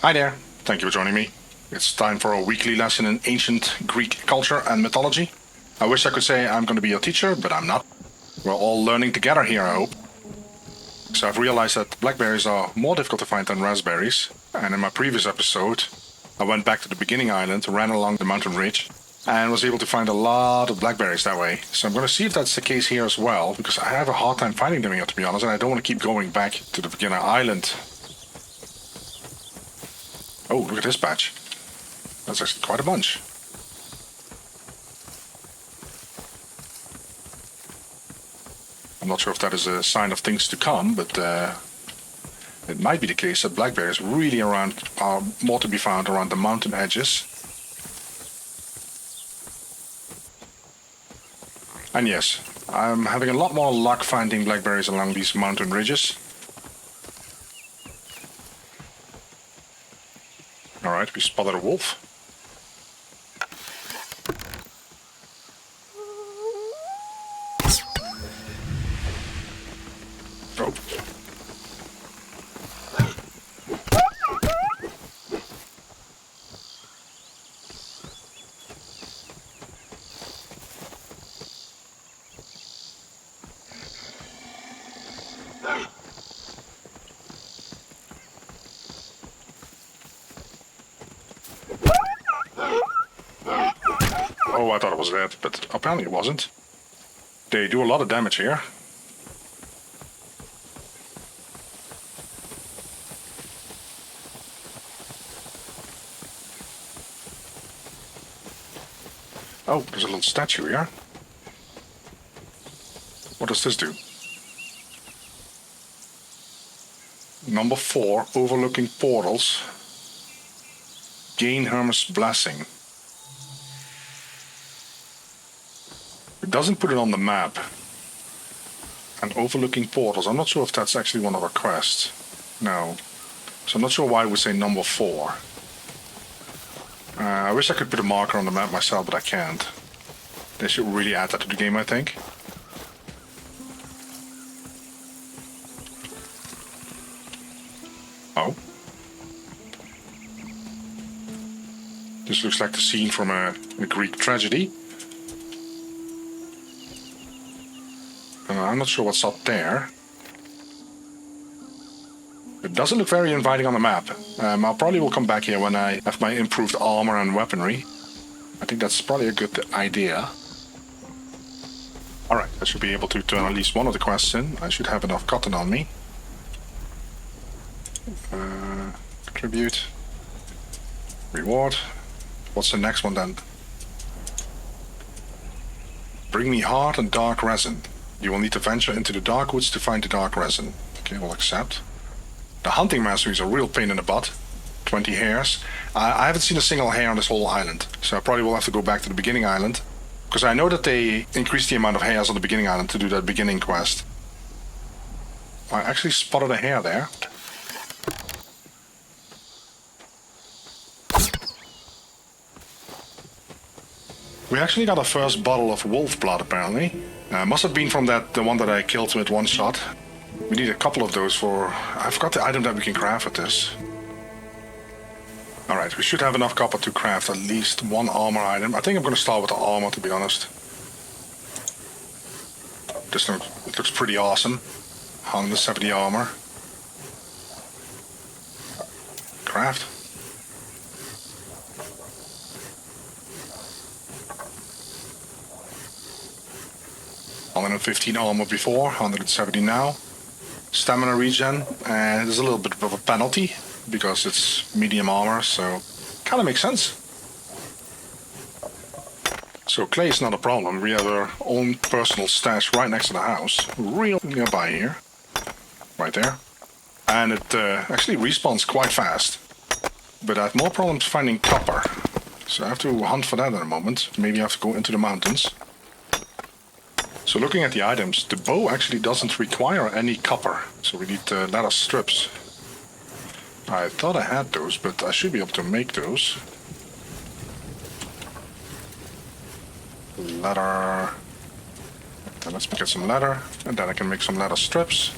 Hi there, thank you for joining me. It's time for a weekly lesson in ancient Greek culture and mythology. I wish I could say I'm going to be your teacher, but I'm not. We're all learning together here, I hope. So I've realized that blackberries are more difficult to find than raspberries, and in my previous episode, I went back to the beginning island, ran along the mountain ridge, and was able to find a lot of blackberries that way. So I'm going to see if that's the case here as well, because I have a hard time finding them here, to be honest, and I don't want to keep going back to the beginner island. Oh, look at this patch. That's actually quite a bunch. I'm not sure if that is a sign of things to come, but it might be the case that blackberries really are more to be found around the mountain edges. And yes, I'm having a lot more luck finding blackberries along these mountain ridges. Alright, we spotted a wolf. Oh. Oh, I thought it was that, but apparently it wasn't. They do a lot of damage here. Oh, there's a little statue here. What does this do? Number 4, overlooking portals. Gain Hermes' blessing. It doesn't put it on the map. And overlooking portals, I'm not sure if that's actually one of our quests. No. So I'm not sure why we say number 4. I wish I could put a marker on the map myself, but I can't. They should really add that to the game, I think. Oh. This looks like the scene from a Greek tragedy. I'm not sure what's up there. It doesn't look very inviting on the map. I'll probably will come back here when I have my improved armor and weaponry. I think that's probably a good idea. Alright, I should be able to turn at least one of the quests in. I should have enough cotton on me. Tribute. Reward. What's the next one then? Bring me hard and dark resin. You will need to venture into the dark woods to find the dark resin. Okay, we'll accept. The hunting mastery is a real pain in the butt. 20 hairs. I haven't seen a single hair on this whole island, so I probably will have to go back to the beginning island. Because I know that they increased the amount of hairs on the beginning island to do that beginning quest. I actually spotted a hair there. We actually got our first bottle of wolf blood, apparently. Must have been from the one that I killed with one shot. We need a couple of those for... I forgot the item that we can craft with this. Alright, we should have enough copper to craft at least one armor item. I think I'm going to start with the armor, to be honest. This looks pretty awesome. 170 armor. Craft. $115 armor before, 170 now. Stamina regen, and there's a little bit of a penalty because it's medium armor, so kind of makes sense. So clay is not a problem. We have our own personal stash right next to the house, real nearby here, right there. And it actually respawns quite fast, but I have more problems finding copper, so I have to hunt for that in a moment. Maybe I have to go into the mountains. So looking at the items, the bow actually doesn't require any copper, so we need leather strips. I thought I had those, but I should be able to make those. Leather. Then let's get some leather, and then I can make some leather strips.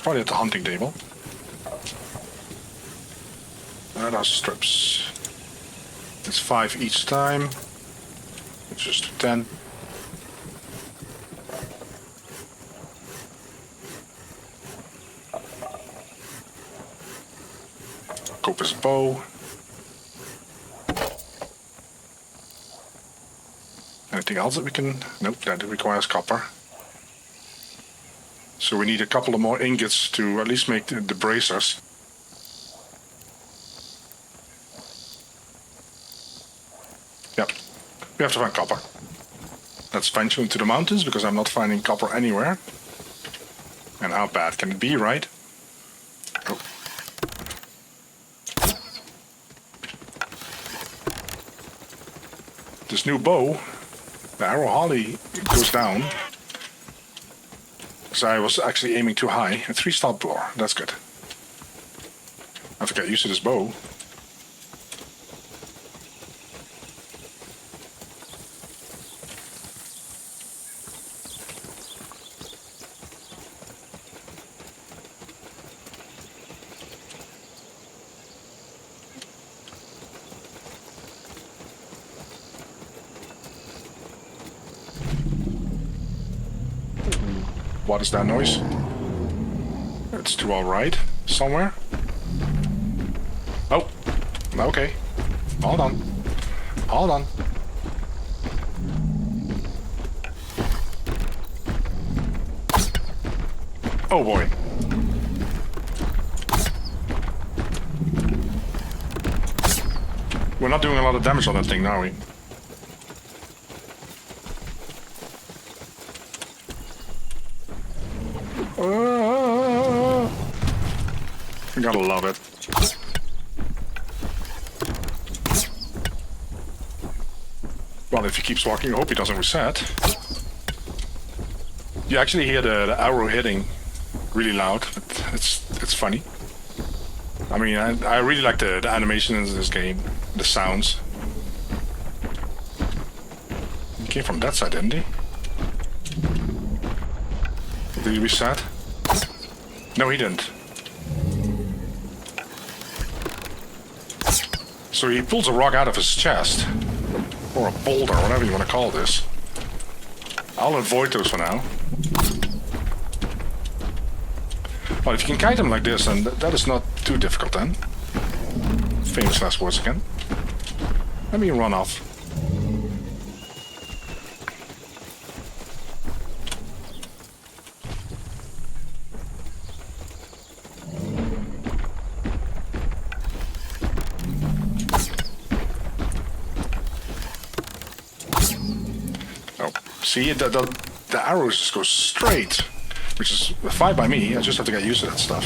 Probably at the hunting table. That are strips. It's 5 each time. It's just 10. Copper's bow. Anything else that we can... Nope, that requires copper. So we need a couple of more ingots to at least make the bracers. Yep, we have to find copper. Let's venture into the mountains because I'm not finding copper anywhere. And how bad can it be, right? Oh. This new bow, the arrow hardly goes down. Because I was actually aiming too high. A 3-star blower, that's good. I have to get used to this bow. What is that noise? It's to our right, somewhere. Oh, okay. Hold on. Hold on. Oh boy. We're not doing a lot of damage on that thing, are we? I gotta love it. Well, if he keeps walking, I hope he doesn't reset. You actually hear the arrow hitting really loud. It's funny. I mean, I really like the animations in this game, the sounds. He came from that side, didn't he? Did he reset? No, he didn't. So he pulls a rock out of his chest. Or a boulder, whatever you want to call this. I'll avoid those for now. Well, if you can kite them like this, then that is not too difficult then. Famous last words again. Let me run off. See, the arrows just go straight, which is fine by me. I just have to get used to that stuff.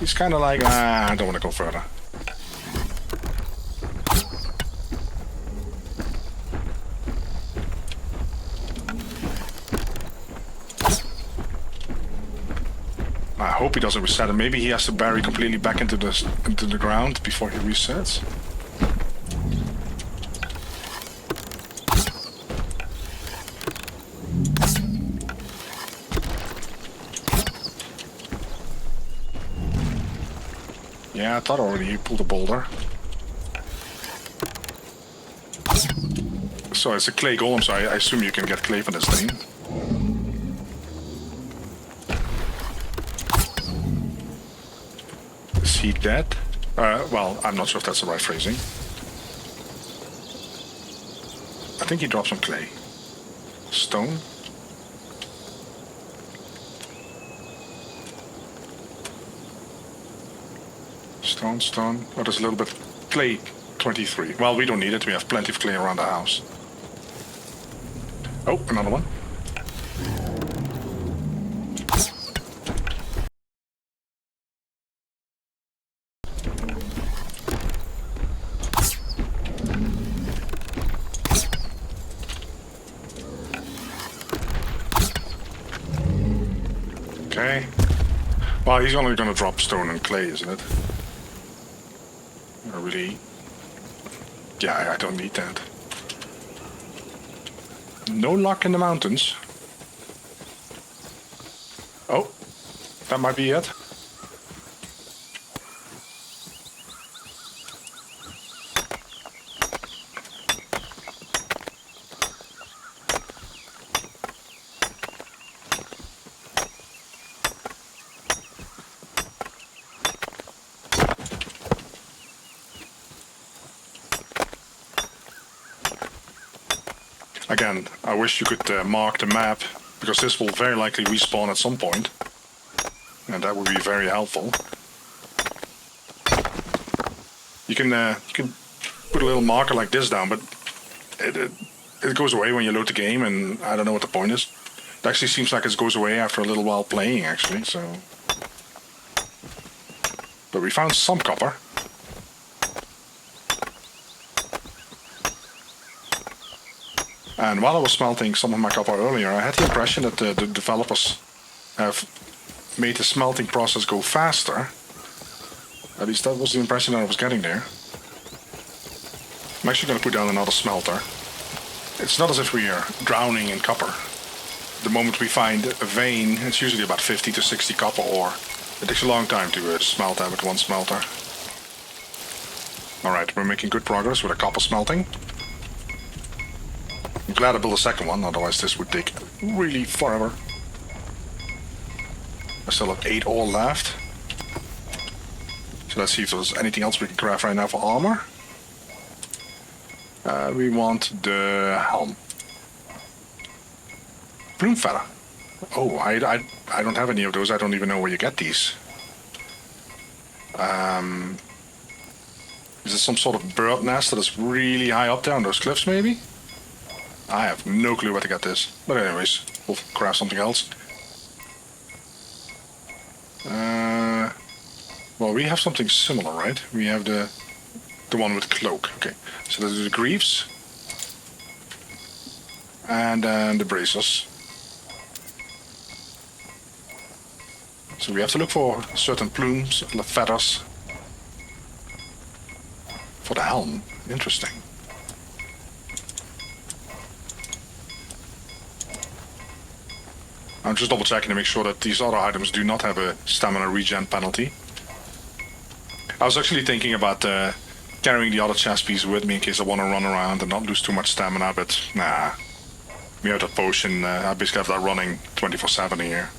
He's kind of like, I don't want to go further. I hope he doesn't reset it. Maybe he has to bury completely back into the ground before he resets. Yeah, I thought already he pulled a boulder. So it's a clay golem, so I assume you can get clay from this thing. Is he dead? Well, I'm not sure if that's the right phrasing. I think he dropped some clay. Stone? Stone. Oh, there's a little bit clay. 23. Well, we don't need it. We have plenty of clay around the house. Oh, another one. Okay. Well, he's only going to drop stone and clay, isn't it? Really? Yeah, I don't need that. No luck in the mountains. Oh, that might be it. Again, I wish you could mark the map, because this will very likely respawn at some point, and that would be very helpful. You can put a little marker like this down, but it goes away when you load the game, and I don't know what the point is. It actually seems like it goes away after a little while playing, actually. So, but we found some copper. And while I was smelting some of my copper earlier, I had the impression that the developers have made the smelting process go faster. At least that was the impression that I was getting there. I'm actually going to put down another smelter. It's not as if we are drowning in copper. The moment we find a vein, it's usually about 50 to 60 copper ore. It takes a long time to smelt that with one smelter. Alright, we're making good progress with the copper smelting. I'm glad I built a second one, otherwise this would take really forever. I still have 8 ore left. So let's see if there's anything else we can craft right now for armor. We want the helm. Plume feather. Oh, I don't have any of those. I don't even know where you get these. Is this some sort of bird nest that is really high up there on those cliffs, maybe? I have no clue where to get this. But anyways, we'll craft something else. Well, we have something similar, right? We have the one with cloak. Okay, so there's the greaves. And then the bracers. So we have to look for certain plumes, feathers. For the helm. Interesting. I'm just double checking to make sure that these other items do not have a stamina regen penalty. I was actually thinking about carrying the other chest piece with me in case I want to run around and not lose too much stamina, but nah. We have that potion, I basically have that running 24/7 here.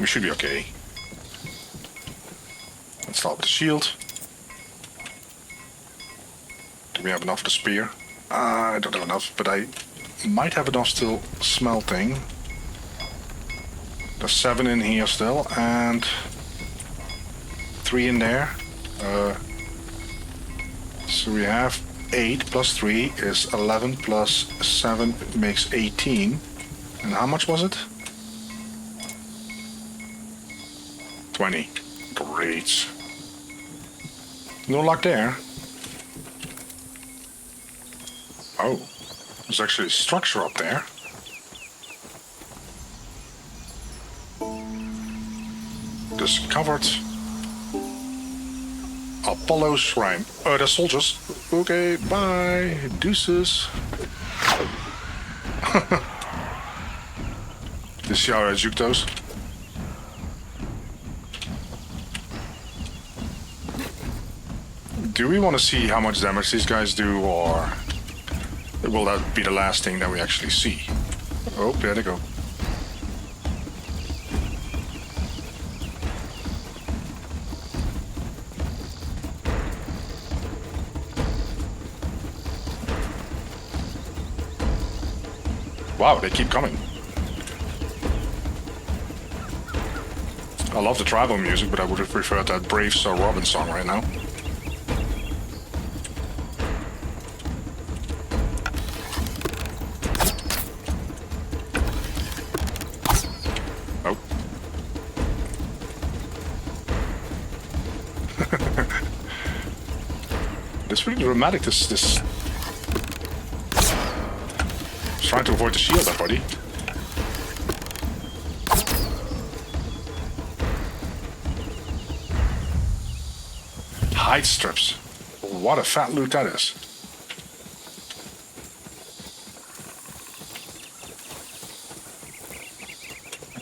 We should be okay. Let's start with the shield. Do we have enough for the spear? I don't have enough, but I might have enough still smelting. There's 7 in here still, and 3 in there. So we have 8 plus 3 is 11 plus 7 makes 18. And how much was it? 20. Great. No luck there. Oh, there's actually a structure up there. Discovered Apollo Shrine. Oh, they're soldiers. Okay, bye. Deuces. You see how I juke those? Do we want to see how much damage these guys do, or will that be the last thing that we actually see? Oh, there they go. Wow, they keep coming. I love the tribal music, but I would have preferred that Brave Sir Robin song right now. Oh. It's really dramatic, this... Trying to avoid the shield, that buddy. Hide strips. What a fat loot that is.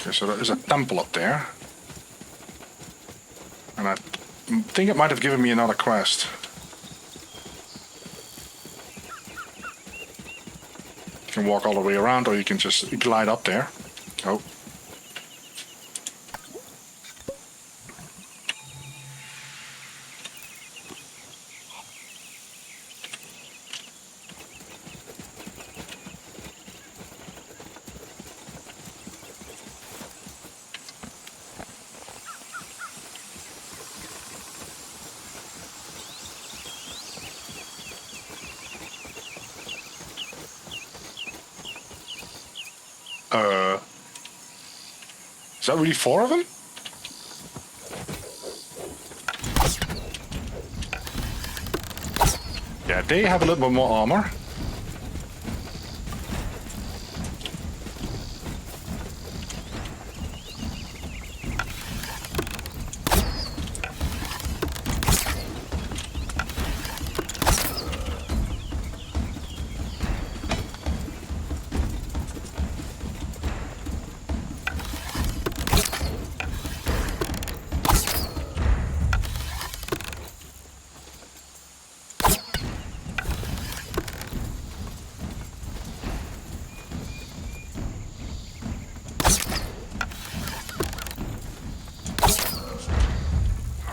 Okay, so there is a temple up there. And I think it might have given me another quest. You can walk all the way around, or you can just glide up there. Oh. Is that really 4 of them? Yeah, they have a little bit more armor.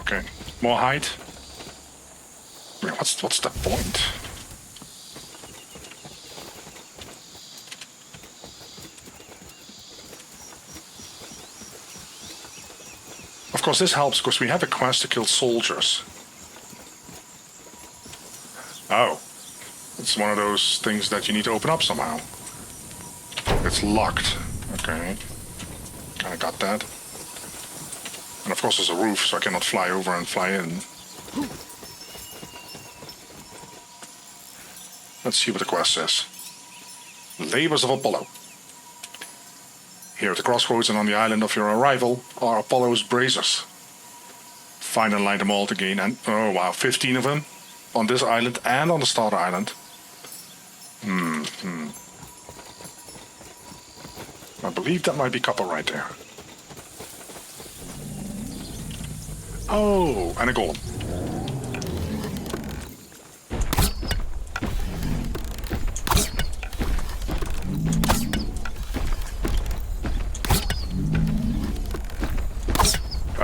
Okay, more height. I mean, what's the point? Of course, this helps because we have a quest to kill soldiers. Oh, it's one of those things that you need to open up somehow. It's locked. Okay, kind of got that. And of course there's a roof, so I cannot fly over and fly in. Let's see what the quest says. Labors of Apollo. Here at the crossroads and on the island of your arrival are Apollo's braziers. Find and light them all to gain, and oh wow, 15 of them on this island and on the starter island. I believe that might be copper right there. Oh, and a golem.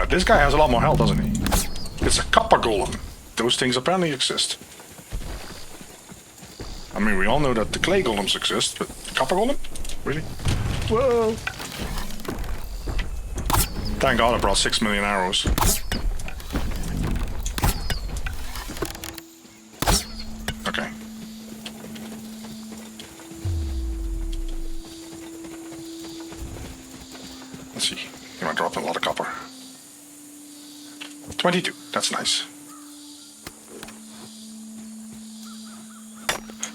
This guy has a lot more health, doesn't he? It's a copper golem. Those things apparently exist. I mean, we all know that the clay golems exist, but copper golem? Really? Whoa! Thank God I brought 6 million arrows. Okay. Let's see. You might drop a lot of copper. 22. That's nice.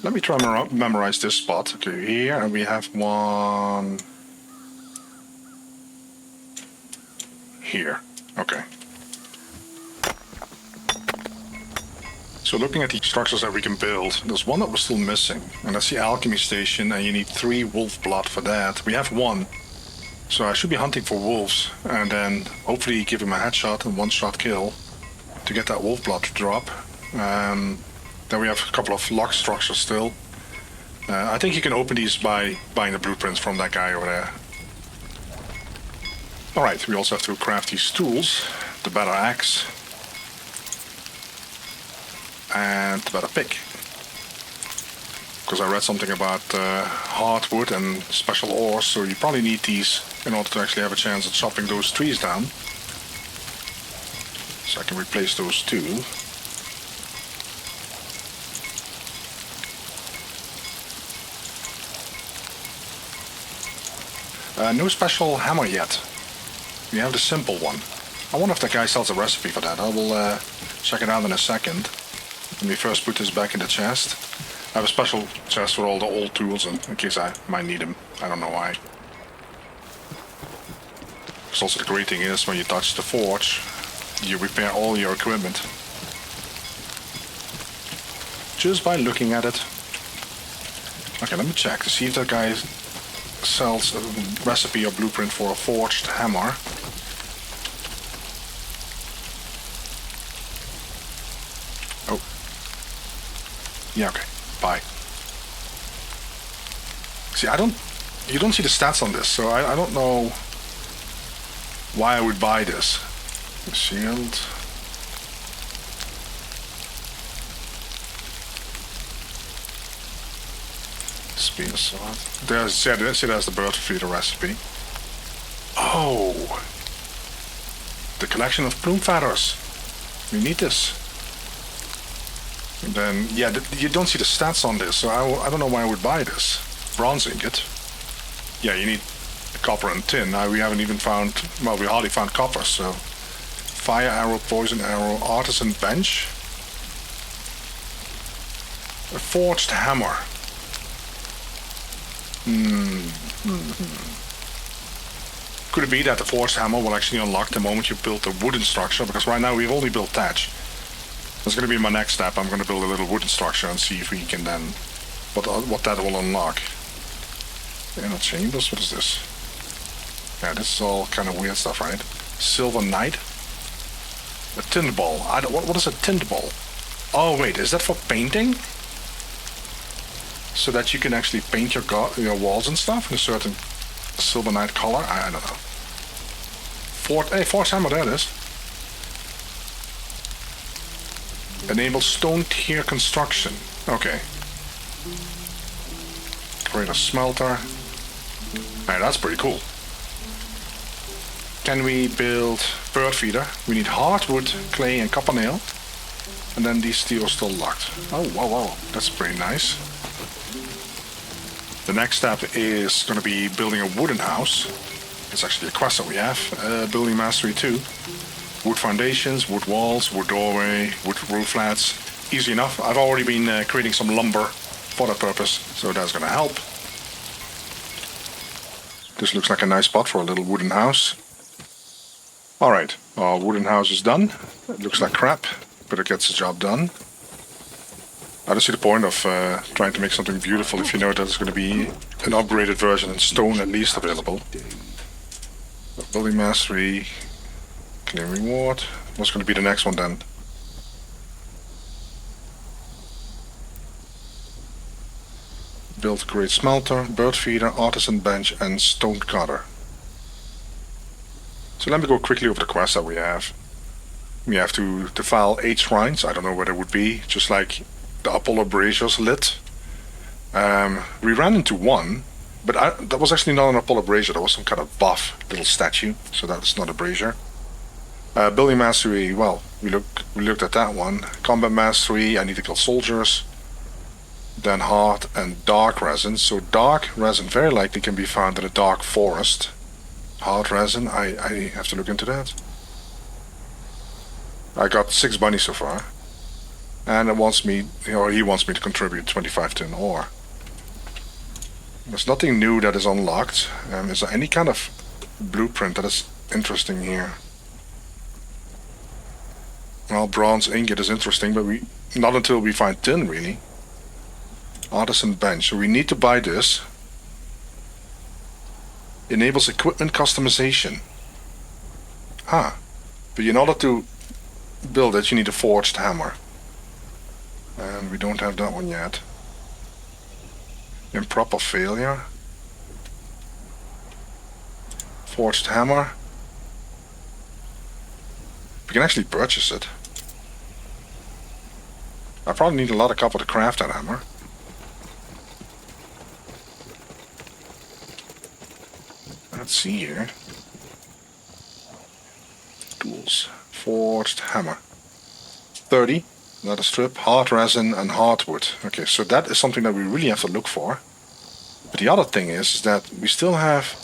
Let me try and memorize this spot. Okay, here, and we have one here. Okay. So looking at the structures that we can build, there's one that we're still missing, and that's the Alchemy station, and you need 3 wolf blood for that. We have 1. So I should be hunting for wolves, and then hopefully give him a headshot and 1-shot kill to get that wolf blood to drop. Then we have a couple of lock structures still. I think you can open these by buying the blueprints from that guy over there. Alright, we also have to craft these tools. The better axe. And the better pick. Because I read something about hardwood and special ores, so you probably need these in order to actually have a chance at chopping those trees down. So I can replace those 2. No special hammer yet. We have the simple one. I wonder if that guy sells a recipe for that. I will check it out in a second. Let me first put this back in the chest. I have a special chest with all the old tools in case I might need them. I don't know why. Because also the great thing is when you touch the forge, you repair all your equipment. Just by looking at it. Okay, let me check to see if that guy sells a recipe or blueprint for a forged hammer. Oh. Yeah, okay. Buy. See, you don't see the stats on this, so I don't know why I would buy this. Shield. Spear sword. There's the bird feeder recipe. Oh! The collection of plume feathers. We need this. And then, yeah, you don't see the stats on this, so I don't know why I would buy this. Bronze ingot. Yeah, you need copper and tin. Now we haven't even found, well, we hardly found copper, so fire arrow, poison arrow, artisan bench, a forged hammer. Could it be that the forged hammer will actually unlock the moment you build the wooden structure? Because right now we've only built thatch. That's going to be my next step. I'm going to build a little wooden structure and see if we can then what that will unlock. Inner chambers, what is this? Yeah, this is all kind of weird stuff, right? Silver Knight. A tint ball. What is a tint ball? Oh wait, is that for painting? So that you can actually paint your walls and stuff in a certain Silver Knight color? I don't know. Forged hammer, there it is. Enable stone tier construction. Okay. Create a smelter. Alright, that's pretty cool. Can we build bird feeder? We need hardwood, clay, and copper nail. And then these two are still locked. Oh, wow, that's pretty nice. The next step is going to be building a wooden house. It's actually a quest that we have. Building Mastery 2. Wood foundations, wood walls, wood doorway, wood roof flats. Easy enough. I've already been creating some lumber for that purpose, so that's going to help. This looks like a nice spot for a little wooden house. Alright, our wooden house is done. It looks like crap, but it gets the job done. I don't see the point of trying to make something beautiful if you know that it's going to be an upgraded version in stone at least available. Building Mastery, claim reward. What's going to be the next one then? Build great smelter, bird feeder, artisan bench, and stone cutter. So let me go quickly over the quests that we have. We have to defile 8 shrines. I don't know where they would be, just like the Apollo braziers lit. We ran into one, but that was actually not an Apollo brazier. That was some kind of buff little statue, so that's not a brazier. Building Mastery, well, we looked at that one. Combat Mastery, I need to kill soldiers. Then hard and dark resin. So dark resin very likely can be found in a dark forest. Hard resin, I have to look into that. I got 6 bunnies so far. And he wants me to contribute 25 tin ore. There's nothing new that is unlocked. Is there any kind of blueprint that is interesting here? Well, bronze ingot is interesting, but not until we find tin, really. Artisan bench. So we need to buy this. Enables equipment customization. But in order to build it, you need a forged hammer. And we don't have that one yet. Improper failure. Forged hammer. We can actually purchase it. I probably need a lot of copper to craft that hammer. Let's see here. Tools. Forged hammer. 30. Another strip. Hard resin and hardwood. Okay, so that is something that we really have to look for. But the other thing is that we still have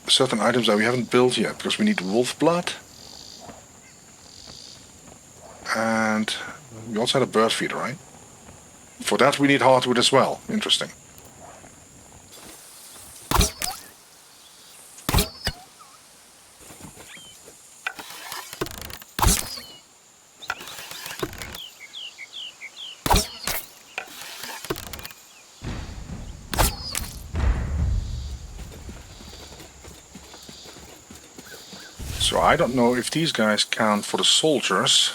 certain items that we haven't built yet, because we need wolf blood. And we also had a bird feeder, right? For that we need hardwood as well. Interesting. So I don't know if these guys count for the soldiers.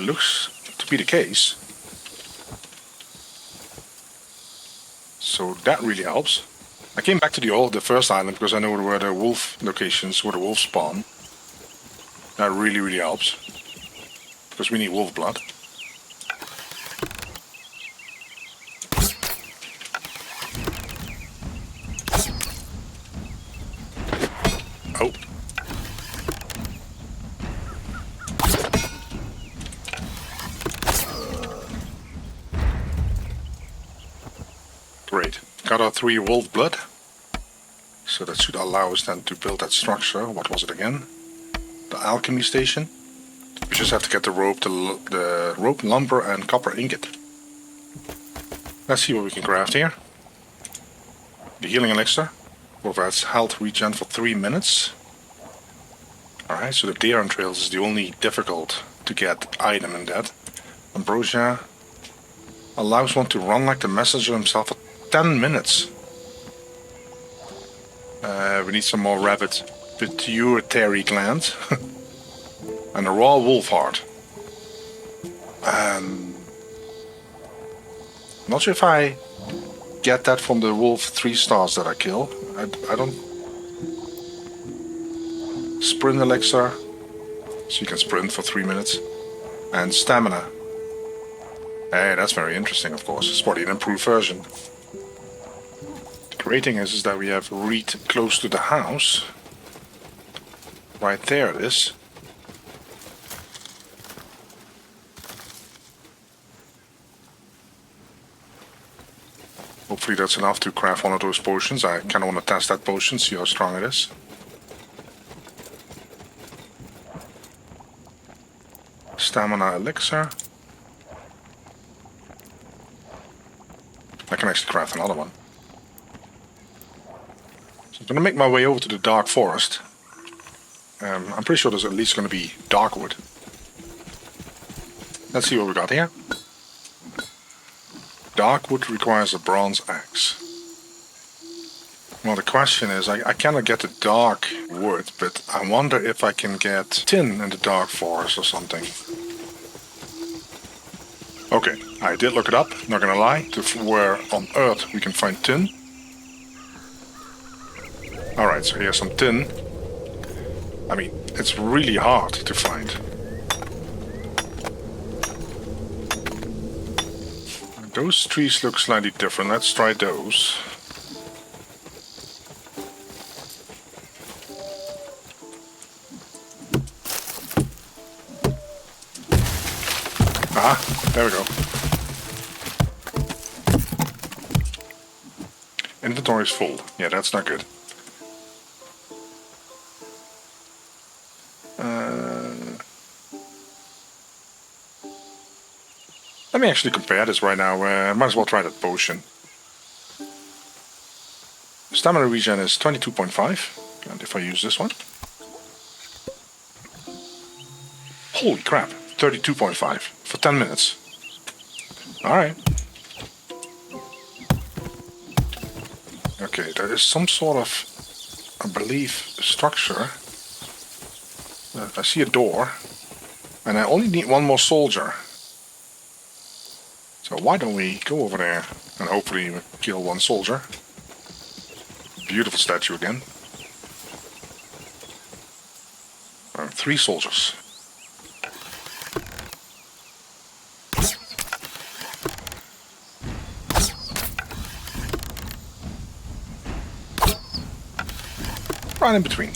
Looks to be the case. So that really helps. I came back to the first island because I know where the wolf locations, where the wolves spawn. That really helps. Because we need wolf blood. Oh. Great. Got our 3 wolf blood. So that should allow us then to build that structure. What was it again? The alchemy station. We just have to get the rope, the rope, lumber, and copper ingot. Let's see what we can craft here. The healing elixir. Provides health regen for 3 minutes. Alright, so the deer entrails is the only difficult to get item in that. Ambrosia allows one to run like the messenger himself for 10 minutes. We need some more rabbit pituitary gland. And a raw wolf heart. Not sure if I get that from the wolf 3 stars that I kill. I don't... Sprint elixir. So you can sprint for 3 minutes. And stamina. Hey, that's very interesting, of course. It's probably an improved version. The great thing is that we have reed close to the house. Right there it is. Hopefully that's enough to craft one of those potions. I kind of want to test that potion, see how strong it is. Stamina elixir. I can actually craft another one. So I'm going to make my way over to the dark forest. I'm pretty sure there's at least going to be dark wood. Let's see what we got here. Dark wood requires a bronze axe. Well, the question is, I cannot get the dark wood, but I wonder if I can get tin in the dark forest or something. Okay, I did look it up, not gonna lie, to where on Earth we can find tin. Alright, so here's some tin. I mean, it's really hard to find. Those trees look slightly different. Let's try those. Ah, there we go. Inventory is full. Yeah, that's not good. Let me actually compare this right now. I might as well try that potion. Stamina regen is 22.5. And if I use this one... Holy crap, 32.5 for 10 minutes. Alright. Okay, there is some sort of, I believe, structure. I see a door. And I only need one more soldier. So why don't we go over there and hopefully kill one soldier. Beautiful statue again. 3 soldiers. Right in between.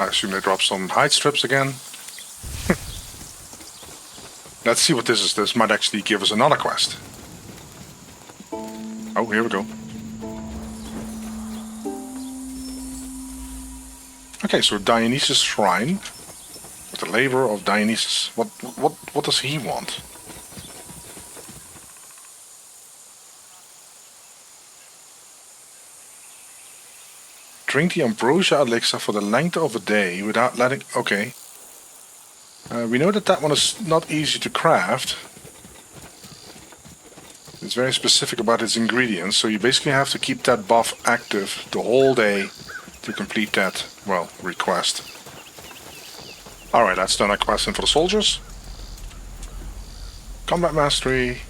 I assume they drop some hide strips again. Let's see what this is. This might actually give us another quest. Oh, here we go. Okay, so Dionysus Shrine. With the labor of Dionysus. What does he want? Drink the ambrosia elixir for the length of a day without letting... Okay. We know that that one is not easy to craft. It's very specific about its ingredients, so you basically have to keep that buff active the whole day to complete that, well, request. Alright, that's done a quest in for the soldiers. Combat mastery.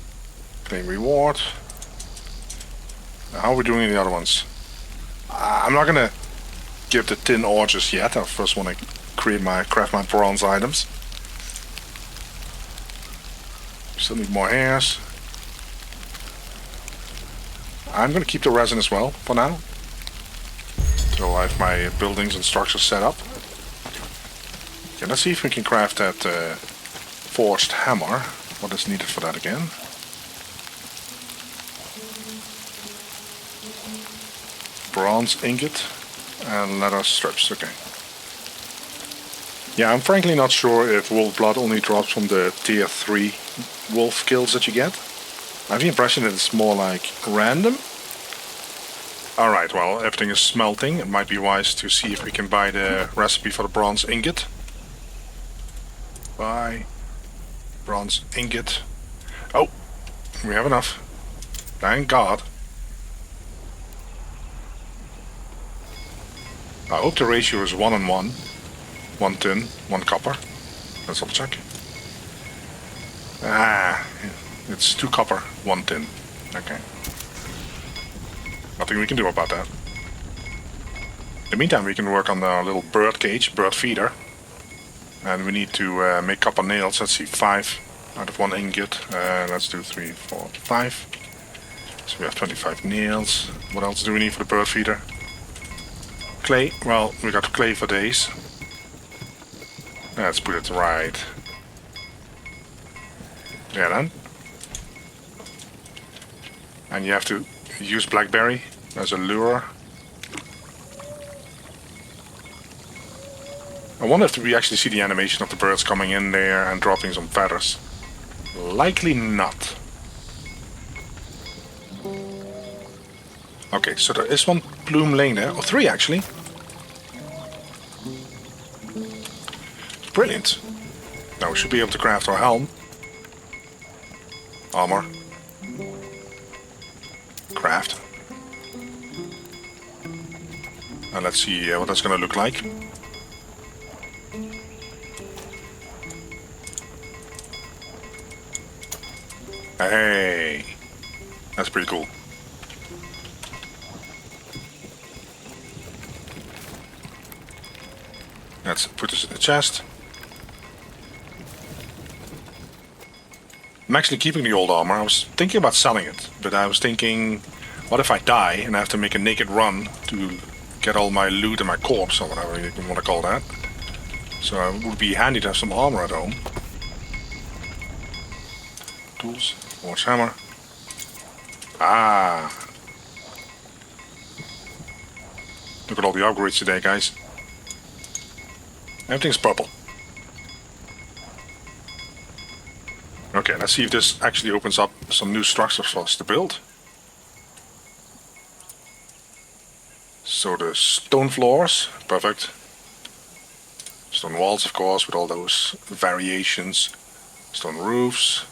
Claim reward. Now, how are we doing in the other ones? I'm not gonna give the tin ore just yet. I first want to craft my bronze items. Still need more hairs. I'm gonna keep the resin as well for now. Until I have my buildings and structures set up. Okay, let's see if we can craft that forged hammer. What is needed for that again? Bronze ingot and leather strips. Okay. Yeah, I'm frankly not sure if wolf blood only drops from the tier 3 wolf kills that you get. I have the impression that it's more like random. Alright, well, everything is smelting. It might be wise to see if we can buy the recipe for the bronze ingot. Buy bronze ingot. Oh, we have enough. Thank God. I hope the ratio is 1 on 1. 1 tin, 1 copper. Let's double check. It's 2 copper, 1 tin. Okay. Nothing we can do about that. In the meantime, we can work on the little bird cage, bird feeder. And we need to make copper nails. Let's see, 5 out of 1 ingot. Let's do 3, 4, 5. So we have 25 nails. What else do we need for the bird feeder? Clay. Well, we got clay for days. Let's put it right. Yeah, then. And you have to use blackberry as a lure. I wonder if we actually see the animation of the birds coming in there and dropping some feathers. Likely not. Okay, so there is 1 plume laying there. Or 3 actually. Brilliant. Now we should be able to craft our helm. Armor. Craft. And let's see what that's gonna look like. Hey, that's pretty cool. Let's put this in the chest. I'm actually keeping the old armor. I was thinking about selling it, but I was thinking, what if I die and I have to make a naked run to get all my loot and my corpse, or whatever you want to call that. So it would be handy to have some armor at home. Tools, forged hammer. Ah! Look at all the upgrades today, guys. Everything's purple. Okay, let's see if this actually opens up some new structures for us to build. So the stone floors, perfect. Stone walls, of course, with all those variations. Stone roofs.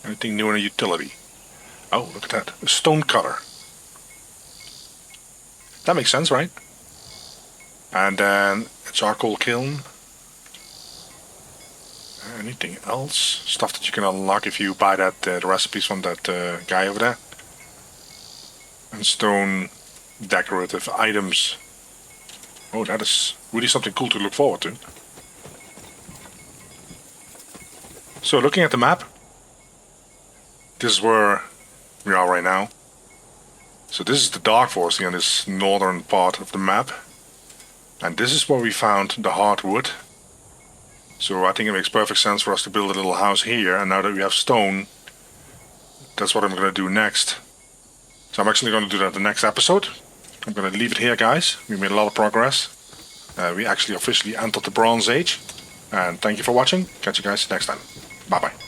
Anything new in a utility? Oh, look at that. A stone cutter. That makes sense, right? And then a charcoal kiln. Anything else? Stuff that you can unlock if you buy that the recipes from that guy over there. And stone decorative items. Oh, that is really something cool to look forward to. So looking at the map, this is where we are right now. So this is the Dark Forest here in this northern part of the map. And this is where we found the hardwood. So I think it makes perfect sense for us to build a little house here. And now that we have stone, that's what I'm going to do next. So I'm actually going to do that in the next episode. I'm going to leave it here, guys. We made a lot of progress. We actually officially entered the Bronze Age. And thank you for watching. Catch you guys next time. Bye-bye.